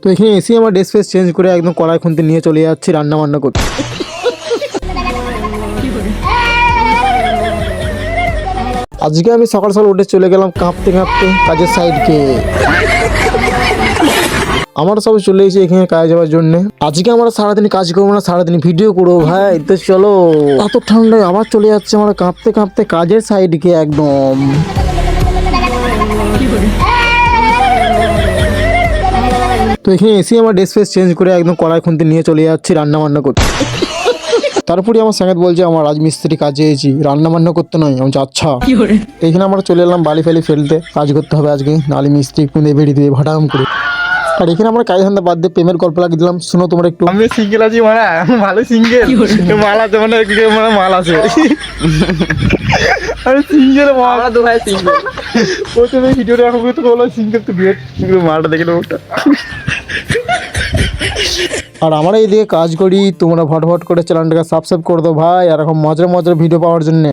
তো এখানে এসে আমার ড্রেস ফ্রেস চেঞ্জ করে একদম কড়াই খুনতে নিয়ে চলে যাচ্ছি রান্না বান্না করতে। আজকে আমি সকাল সকাল উঠে চলে গেলাম কাঁপতে কাঁপতে কাজের সাইডকে। আমরা সব চলে এসেছি এখানে কাজ যাওয়ার জন্য। আজকে আমরা সারাদিন কাজ করবো না, সারাদিন ভিডিও করবো ভাই। তো চলো, এত ঠান্ডায় আবার চলে যাচ্ছে আমরা কাঁপতে কাঁপতে কাজের সাইডকে একদম। তো এখানে এসে আমার ড্রেস ফ্রেস চেঞ্জ করে একদম কড়াই খুনতে নিয়ে চলে যাচ্ছি রান্না বান্না করতে। তারপরে আমার সঙ্গে বলছে আমার রাজমিস্ত্রি কাজে এসেছি, রান্না বান্না করতে নয়। আমি আচ্ছা। এখানে আমরা চলে এলাম বালি ফালি ফেলতে, কাজ করতে হবে আজকে, নালি মিস্ত্রি পুঁদে বেরিয়ে দিয়ে ভাটাম করে। আর এখানে আমরা কাজ ধান্দা বাদ দিয়ে প্রেমের গল্প লাগিয়ে দিলাম, শুনো তোমরা একটু। আমি সিঙ্গেল আছি মানে ভালো সিঙ্গেল মাল আছে মানে মানে মাল আছে। আমি সিঙ্গেল মাল তো ভাই সিঙ্গেল প্রথমে ভিডিওটা এখন তো বলো সিঙ্গেল তো বিয়ে মালটা দেখে নেবো। আর আমরা এইদিকে কাজ করি, তোমরা ভটভট করে চ্যানেলটাকে সাবস্ক্রাইব করে দাও ভাই, আর এখন মজার মজার ভিডিও পাওয়ার জন্য।